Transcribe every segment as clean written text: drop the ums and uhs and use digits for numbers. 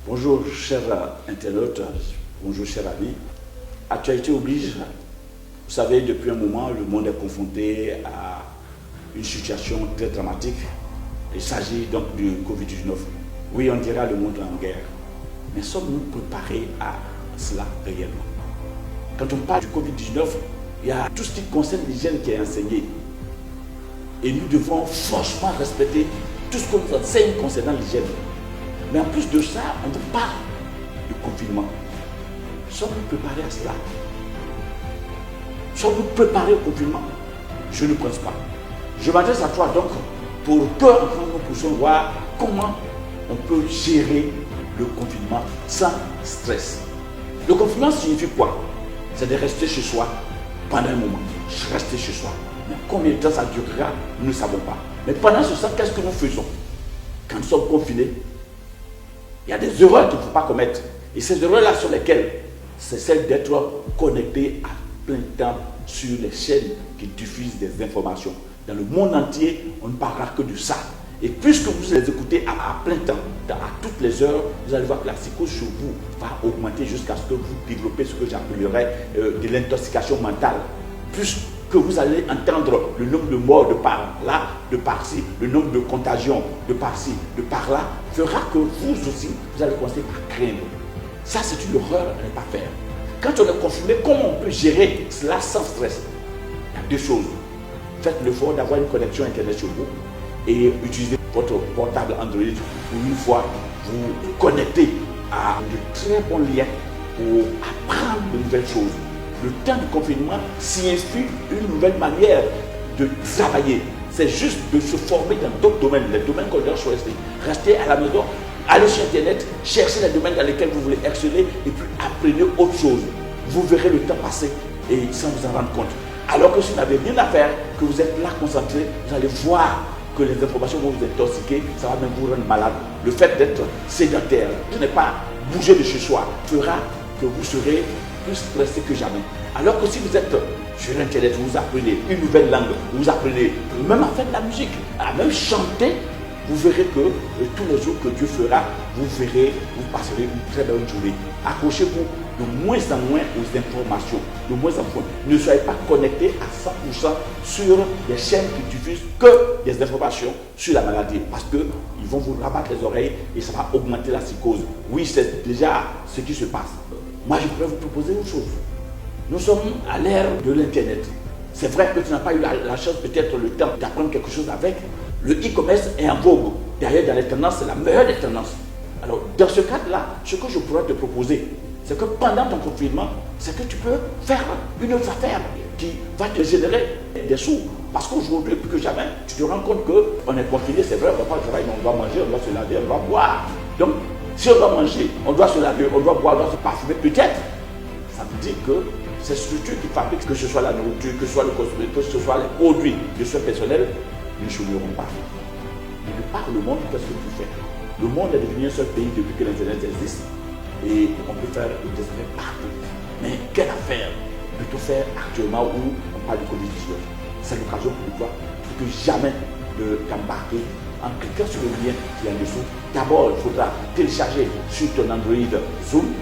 Bonjour chers internautes, bonjour chers amis. Actualité oblige, vous savez, depuis un moment, le monde est confronté à une situation très dramatique. Il s'agit donc du Covid-19. Oui, on dira le monde est en guerre, mais sommes-nous préparés à cela réellement? Quand on parle du Covid-19, il y a tout ce qui concerne l'hygiène qui est enseigné. Et nous devons forcément respecter tout ce qu'on nous enseigne concernant l'hygiène. Mais en plus de ça, on nous parle du confinement. Sommes-nous préparés à cela? Sommes-nous préparés au confinement? Je ne pense pas. Je m'adresse à toi donc pour que nous puissions voir comment on peut gérer le confinement sans stress. Le confinement signifie quoi? C'est de rester chez soi pendant un moment. Rester chez soi. Mais combien de temps ça durera, nous ne savons pas. Mais pendant ce temps, qu'est-ce que nous faisons? Quand nous sommes confinés, il y a des erreurs qu'il ne faut pas commettre. Et ces erreurs-là sont lesquelles? C'est celle d'être connecté à plein temps sur les chaînes qui diffusent des informations. Dans le monde entier, on ne parlera que de ça. Et puisque vous les écoutez à plein temps, à toutes les heures, vous allez voir que la psychose sur vous va augmenter jusqu'à ce que vous développez ce que j'appellerais de l'intoxication mentale. Puisque vous allez entendre le nombre de morts de par là, de par-ci, le nombre de contagions de par-ci, de par-là, fera que vous aussi, vous allez commencer à craindre. Ça, c'est une horreur à ne pas faire. Quand on est confiné, comment on peut gérer cela sans stress? Il y a deux choses. Faites l'effort d'avoir une connexion Internet chez vous et utilisez votre portable Android pour une fois vous connecter à de très bons liens pour apprendre de nouvelles choses. Le temps du confinement signifie une nouvelle manière de travailler. C'est juste de se former dans d'autres domaines, les domaines qu'on doit choisir. Restez à la maison, allez sur Internet, cherchez les domaines dans lesquels vous voulez exceller et puis apprenez autre chose. Vous verrez le temps passer et sans vous en rendre compte. Alors que si vous n'avez rien à faire, que vous êtes là concentré, vous allez voir que les informations vont vous intoxiquer, ça va même vous rendre malade. Le fait d'être sédentaire, de ne pas bouger de chez soi, fera que vous serez plus stressé que jamais. Alors que si vous êtes sur Internet, vous apprenez une nouvelle langue, vous apprenez même à faire de la musique, à même chanter, vous verrez que tous les jours que Dieu fera, vous passerez une très belle journée. Accrochez-vous de moins en moins aux informations, de moins en moins. Ne soyez pas connectés à 100% sur les chaînes qui diffusent que des informations sur la maladie, parce qu'ils vont vous rabattre les oreilles et ça va augmenter la psychose. Oui, c'est déjà ce qui se passe. Moi, je pourrais vous proposer une chose. Nous sommes à l'ère de l'Internet. C'est vrai que tu n'as pas eu la chance, peut-être le temps d'apprendre quelque chose avec. Le e-commerce est en vogue. D'ailleurs, dans les tendances, c'est la meilleure des tendances. Alors, dans ce cadre-là, ce que je pourrais te proposer, c'est que pendant ton confinement, c'est que tu peux faire une autre affaire qui va te générer des sous. Parce qu'aujourd'hui, plus que jamais, tu te rends compte qu'on est confiné, c'est vrai, on ne va pas travailler, mais on doit manger, on doit se laver, on doit boire. Donc, si on doit manger, on doit se laver, on doit boire, on doit se parfumer, peut-être, ça veut dire que ces structures qui fabriquent, que ce soit la nourriture, que ce soit le cosmétique, que ce soit les produits de soins personnels, ne chômeront pas. Mais de par le monde, qu'est-ce que tu fais? Le monde est devenu un seul pays depuis que l'Internet existe. Et on peut faire le désormais partout. Mais quelle affaire peut-on faire actuellement où on parle du Covid-19? C'est l'occasion pour toi, plus que jamais, de t'embarquer en cliquant sur le lien qui est en dessous. D'abord, il faudra télécharger sur ton Android Zoom.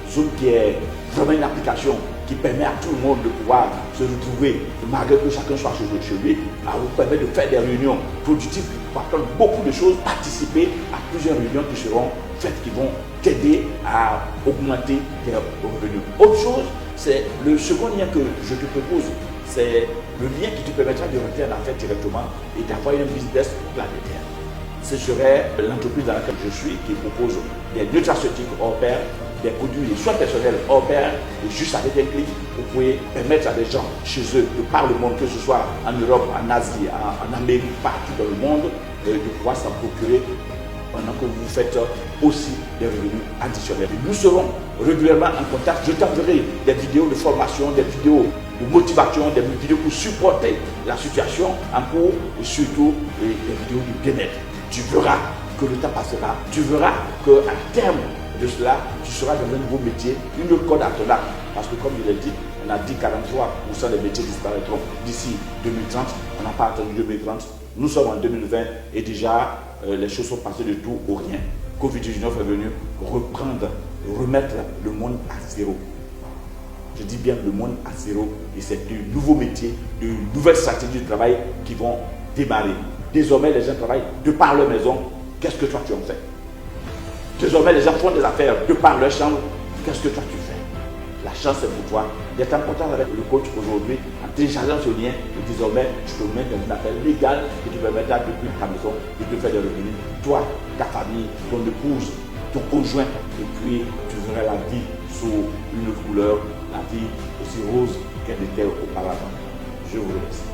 Zoom qui est vraiment une application qui permet à tout le monde de pouvoir se retrouver, malgré que chacun soit chez lui, à vous permettre de faire des réunions productives, pour apprendre beaucoup de choses, participer à plusieurs réunions qui seront faites, qui vont t'aider à augmenter tes revenus. Autre chose, c'est le second lien que je te propose, c'est le lien qui te permettra de rentrer en affaires directement et d'avoir une business planétaire. Ce serait l'entreprise dans laquelle je suis qui propose des nutraceutiques hors pair, des produits, des soins personnels hors pair, et juste avec un clic, vous pouvez permettre à des gens chez eux, de par le monde, que ce soit en Europe, en Asie, en Amérique, partout dans le monde, de pouvoir s'en procurer pendant que vous faites aussi des revenus additionnels. Et nous serons régulièrement en contact. Je t'enverrai des vidéos de formation, des vidéos de motivation, des vidéos pour supporter la situation en cours et surtout des vidéos de bien-être. Tu verras que le temps passera, tu verras qu'à terme de cela, tu seras dans un nouveau métier, une autre corde à ton arc. Parce que comme je l'ai dit, on a dit 43% des métiers disparaîtront d'ici 2030. On n'a pas attendu 2030. Nous sommes en 2020 et déjà les choses sont passées de tout au rien. Covid-19 est venu remettre le monde à zéro. Je dis bien le monde à zéro, et c'est de nouveaux métiers, de nouvelles stratégies de travail qui vont démarrer. Désormais, les gens travaillent de par leur maison. Qu'est-ce que toi tu en fais? Désormais, les gens font des affaires de par leur chambre. Qu'est-ce que toi tu fais? La chance est pour toi d'être en contact avec le coach aujourd'hui, en téléchargeant ce lien, et désormais, tu peux mettre dans une affaire légale et tu peux mettre depuis ta maison et te faire des revenus. Toi, ta famille, ton épouse, ton conjoint, et puis tu verras la vie sous une autre couleur, la vie aussi rose qu'elle était auparavant. Je vous remercie.